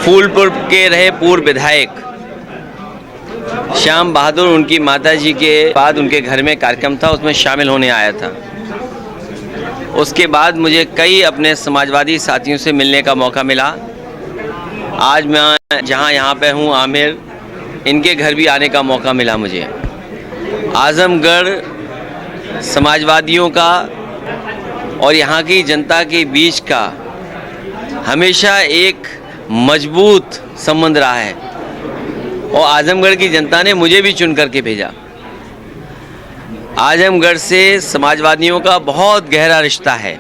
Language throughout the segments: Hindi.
फूलपुर के रहे पूर्व विधायक श्याम बहादुर, उनकी माताजी के बाद उनके घर में कार्यक्रम था, उसमें शामिल होने आया था। उसके बाद मुझे कई अपने समाजवादी साथियों से मिलने का मौका मिला। आज मैं जहां यहाँ पे हूँ आमेर, इनके घर भी आने का मौका मिला मुझे। आजमगढ़ समाजवादियों का और यहाँ की जनता के बीच का हमेशा एक मजबूत संबंध रहा है और आजमगढ़ की जनता ने मुझे भी चुन करके भेजा। आजमगढ़ से समाजवादियों का बहुत गहरा रिश्ता है।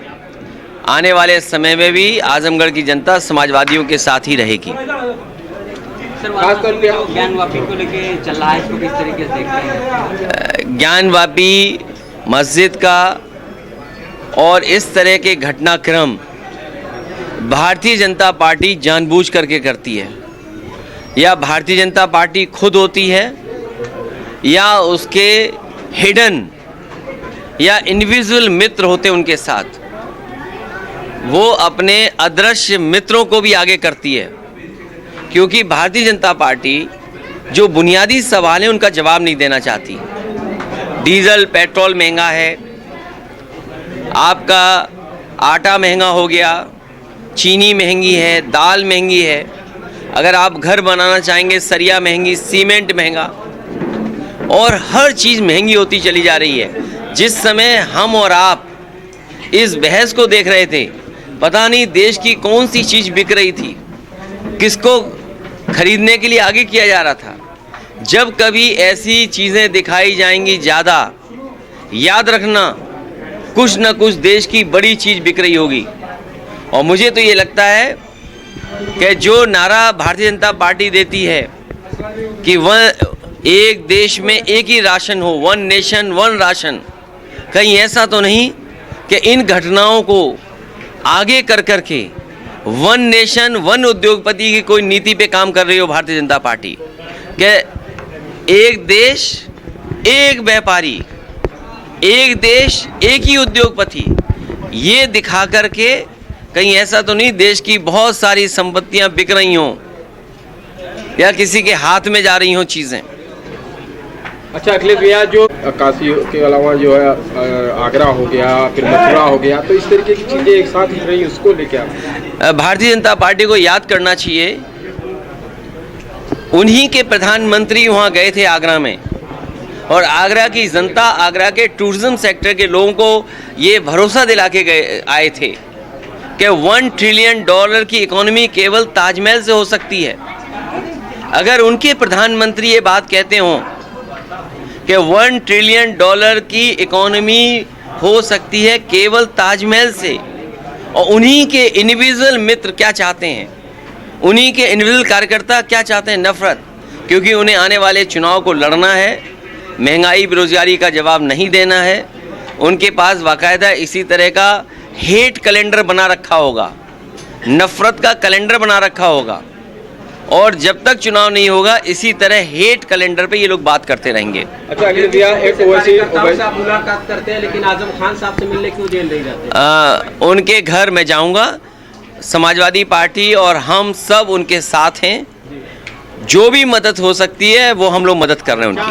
आने वाले समय में भी आजमगढ़ की जनता समाजवादियों के साथ ही रहेगी। खासतौर पे ज्ञानवापी को लेके चल रहा है, इसको किस तरीके से देखते हैं? ज्ञानवापी मस्जिद का और इस तरह के घटनाक्रम भारतीय जनता पार्टी जानबूझ करके करती है, या भारतीय जनता पार्टी खुद होती है या उसके हिडन या इंडिविजुअल मित्र होते उनके साथ। वो अपने अदृश्य मित्रों को भी आगे करती है, क्योंकि भारतीय जनता पार्टी जो बुनियादी सवाल है उनका जवाब नहीं देना चाहती। डीजल पेट्रोल महंगा है, आपका आटा महंगा हो गया, चीनी महंगी है, दाल महंगी है, अगर आप घर बनाना चाहेंगे सरिया महंगी, सीमेंट महंगा, और हर चीज़ महंगी होती चली जा रही है। जिस समय हम और आप इस बहस को देख रहे थे, पता नहीं देश की कौन सी चीज़ बिक रही थी, किसको खरीदने के लिए आगे किया जा रहा था। जब कभी ऐसी चीज़ें दिखाई जाएंगी ज़्यादा, याद रखना कुछ न कुछ देश की बड़ी चीज़ बिक रही होगी। और मुझे तो ये लगता है कि जो नारा भारतीय जनता पार्टी देती है कि एक देश में एक ही राशन हो, वन नेशन वन राशन, कहीं ऐसा तो नहीं कि इन घटनाओं को आगे कर करके वन नेशन वन उद्योगपति की कोई नीति पे काम कर रही हो भारतीय जनता पार्टी, कि एक देश एक व्यापारी, एक देश एक ही उद्योगपति, ये दिखा करके कहीं ऐसा तो नहीं देश की बहुत सारी संपत्तियां बिक रही हों या किसी के हाथ में जा रही हों चीज़ें। अच्छा अखिलेश भैया, जो काशी के अलावा जो है आगरा हो गया, फिर मथुरा हो गया, तो इस तरीके की चीज़ें एक साथ ही रही, उसको लेके आप भारतीय जनता पार्टी को याद करना चाहिए, उन्हीं के प्रधानमंत्री वहाँ गए थे आगरा में, और आगरा की जनता, आगरा के टूरिज्म सेक्टर के लोगों को ये भरोसा दिला के आए थे कि $1 ट्रिलियन की इकोनॉमी केवल ताजमहल से हो सकती है। अगर उनके प्रधानमंत्री ये बात कहते हों कि $1 ट्रिलियन की इकोनॉमी हो सकती है केवल ताजमहल से, और उन्हीं के इंडिविजुअल मित्र क्या चाहते हैं, उन्हीं के इंडिविजुअल कार्यकर्ता क्या चाहते हैं? नफरत। क्योंकि उन्हें आने वाले चुनाव को लड़ना है, महंगाई बेरोजगारी का जवाब नहीं देना है। उनके पास बाकायदा इसी तरह का हेट कैलेंडर बना रखा होगा, नफरत का कैलेंडर बना रखा होगा, और जब तक चुनाव नहीं होगा इसी तरह हेट कैलेंडर पे ये लोग बात करते रहेंगे। अच्छा अखिलेश भैया, एक ओवैसी आप मुलाकात करते हैं, लेकिन आजम खान साहब से मिलने क्यों जेल नहीं जाते? उनके घर मैं जाऊंगा, समाजवादी पार्टी और हम सब उनके साथ हैं, जो भी मदद हो सकती है वो हम लोग मदद कर रहे हैं उनकी।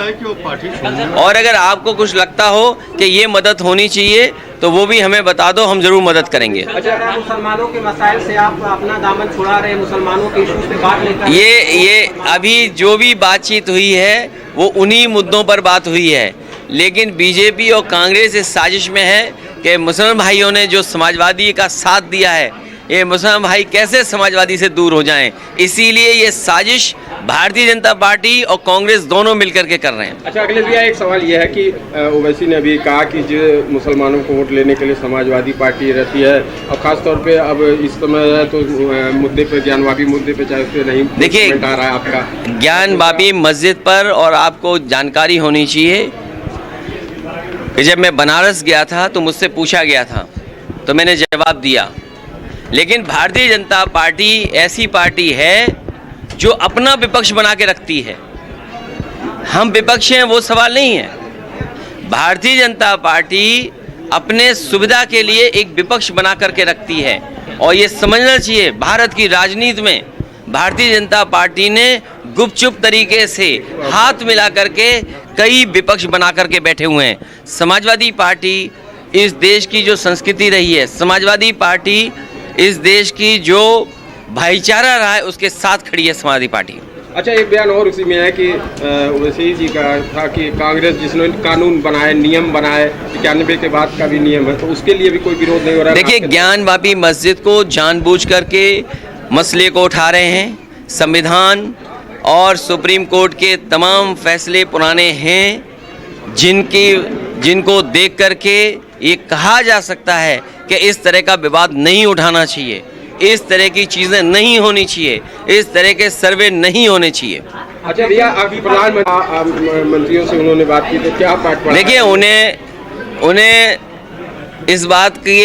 और अगर आपको कुछ लगता हो कि ये मदद होनी चाहिए तो वो भी हमें बता दो, हम जरूर मदद करेंगे। अच्छा, मुसलमानों के मसाइल से आप अपना दामन छुड़ा रहे हैं, मुसलमानों के इश्यूज पे बात लेकर ये अभी जो भी बातचीत हुई है वो उन्हीं मुद्दों पर बात हुई है, लेकिन बीजेपी और कांग्रेस इस साजिश में है कि मुसलमान भाइयों ने जो समाजवादी का साथ दिया है, ये मुसलमान भाई कैसे समाजवादी से दूर हो जाएं, इसीलिए ये साजिश भारतीय जनता पार्टी और कांग्रेस दोनों मिलकर के कर रहे हैं। अच्छा अखिलेश भैया, एक सवाल यह है कि ओवैसी ने अभी कहा कि जो मुसलमानों को वोट लेने के लिए समाजवादी पार्टी रहती है, और खासतौर पे अब इस समय है तो मुद्दे पे, ज्ञानवापी मुद्दे पे चाहे उससे नहीं देखिए, आ रहा है आपका ज्ञानवापी मस्जिद पर, और आपको जानकारी होनी चाहिए कि जब मैं बनारस गया था तो मुझसे पूछा गया था तो मैंने जवाब दिया। लेकिन भारतीय जनता पार्टी ऐसी पार्टी है जो अपना विपक्ष बना के रखती है। हम विपक्ष हैं वो सवाल नहीं है। भारतीय जनता पार्टी अपने सुविधा के लिए एक विपक्ष बना करके रखती है, और ये समझना चाहिए भारत की राजनीति में भारतीय जनता पार्टी ने गुपचुप तरीके से हाथ मिला करके कई विपक्ष बना करके बैठे हुए हैं। समाजवादी पार्टी इस देश की जो संस्कृति रही है, समाजवादी पार्टी इस देश की जो भाईचारा रहा है, उसके साथ खड़ी है समाजवादी पार्टी। अच्छा, एक बयान और उसी में है कि ओवैसी जी का था कि कांग्रेस जिसने कानून बनाए, नियम बनाए, 91 के बाद का भी नियम है, तो उसके लिए भी कोई विरोध नहीं हो रहा है। देखिए, ज्ञानवापी मस्जिद को जानबूझ करके मसले को उठा रहे हैं। संविधान और सुप्रीम कोर्ट के तमाम फैसले पुराने हैं, जिनको देख करके ये कहा जा सकता है कि इस तरह का विवाद नहीं उठाना चाहिए, इस तरह की चीज़ें नहीं होनी चाहिए, इस तरह के सर्वे नहीं होने चाहिए। अच्छा भैया, प्रधानमंत्री मंत्रियों से उन्होंने बात की तो क्या पाठ पढ़ा? देखिए, उन्हें इस बात की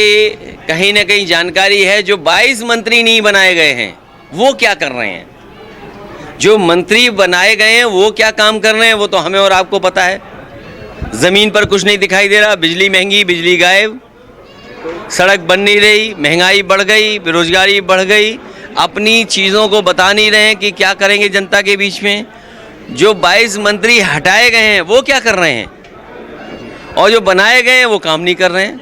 कहीं ना कहीं जानकारी है। जो 22 मंत्री नहीं बनाए गए हैं वो क्या कर रहे हैं, जो मंत्री बनाए गए हैं वो क्या काम कर रहे हैं, वो तो हमें और आपको पता है। ज़मीन पर कुछ नहीं दिखाई दे रहा, बिजली महंगी, बिजली गायब, सड़क बन नहीं रही, महंगाई बढ़ गई, बेरोजगारी बढ़ गई, अपनी चीज़ों को बता नहीं रहे हैं कि क्या करेंगे जनता के बीच में। जो 22 मंत्री हटाए गए हैं वो क्या कर रहे हैं, और जो बनाए गए हैं वो काम नहीं कर रहे हैं,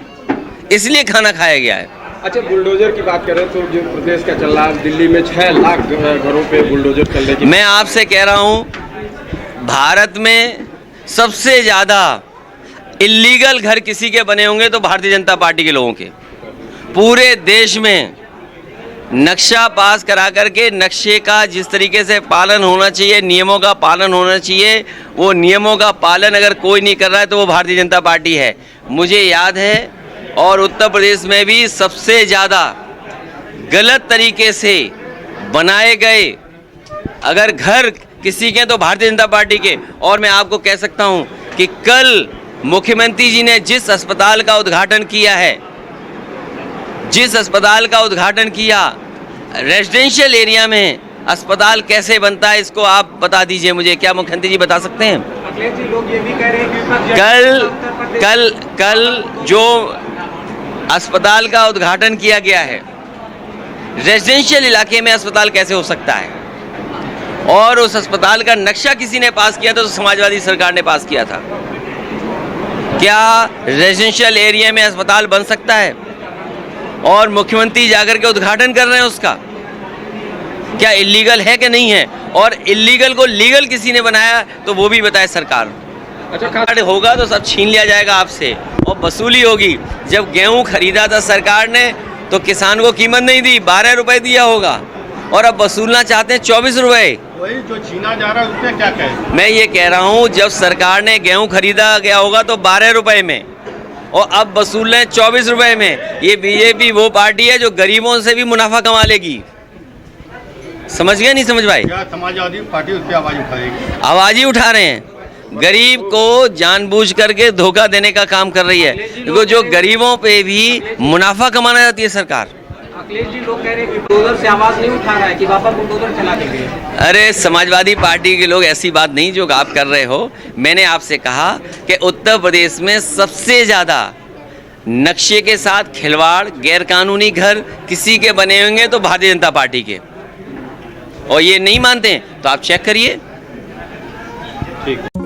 इसलिए खाना खाया गया है। अच्छा, बुलडोजर की बात करें तो जो प्रदेश का चल रहा है, दिल्ली में 6 लाख घरों पे बुलडोजर चल रहे हैं। मैं आपसे कह रहा हूँ, भारत में सबसे ज़्यादा इल्लीगल घर किसी के बने होंगे तो भारतीय जनता पार्टी के लोगों के। पूरे देश में नक्शा पास करा करके नक्शे का जिस तरीके से पालन होना चाहिए, नियमों का पालन होना चाहिए, वो नियमों का पालन अगर कोई नहीं कर रहा है तो वो भारतीय जनता पार्टी है। मुझे याद है, और उत्तर प्रदेश में भी सबसे ज़्यादा गलत तरीके से बनाए गए अगर घर किसी के तो भारतीय जनता पार्टी के। और मैं आपको कह सकता हूं कि कल मुख्यमंत्री जी ने जिस अस्पताल का उद्घाटन किया है, जिस अस्पताल का उद्घाटन किया, रेजिडेंशियल एरिया में अस्पताल कैसे बनता है, इसको आप बता दीजिए मुझे। क्या मुख्यमंत्री जी बता सकते हैं? अखिलेश जी, लोग ये भी कह रहे हैं कि कल जो अस्पताल का उद्घाटन किया गया है, रेजिडेंशियल इलाके में अस्पताल कैसे हो सकता है, और उस अस्पताल का नक्शा किसी ने पास किया था, तो समाजवादी सरकार ने पास किया था। क्या रेजिडेंशियल एरिया में अस्पताल बन सकता है और मुख्यमंत्री जाकर के उद्घाटन कर रहे हैं उसका? क्या इल्लीगल है कि नहीं है? और इल्लीगल को लीगल किसी ने बनाया तो वो भी बताए सरकार। अच्छा, कार्ड होगा तो सब छीन लिया जाएगा आपसे और वसूली होगी। जब गेहूं खरीदा था सरकार ने तो किसान को कीमत नहीं दी, 12 रुपए दिया होगा, और अब वसूलना चाहते हैं 24 रुपए। वही जो छीना जा रहा है उसमें क्या कहें? मैं ये कह रहा हूँ, जब सरकार ने गेहूं खरीदा गया होगा तो 12 रुपए में, और अब वसूल रहे हैं 24 रुपए में। ये बीजेपी वो पार्टी है जो गरीबों से भी मुनाफा कमा लेगी। समझ गए नहीं समझ भाई? क्या समाजवादी पार्टी उस पर आवाज उठाएगी? आवाज ही उठा रहे हैं। गरीब को जानबूझ करके धोखा देने का काम कर रही है, क्योंकि जो गरीबों पे भी मुनाफा कमाना चाहती है सरकार। अखिलेश जी, लोग कह रहे हैं कि बुलडोजर से आवाज नहीं उठा रहा है कि पापा बुलडोजर चला देंगे। अरे, समाजवादी पार्टी के लोग ऐसी बात नहीं जो आप कर रहे हो। मैंने आपसे कहा कि उत्तर प्रदेश में सबसे ज़्यादा नक्शे के साथ खिलवाड़, गैरकानूनी घर किसी के बने होंगे तो भारतीय जनता पार्टी के। और ये नहीं मानते हैं तो आप चेक करिए। ठीक है।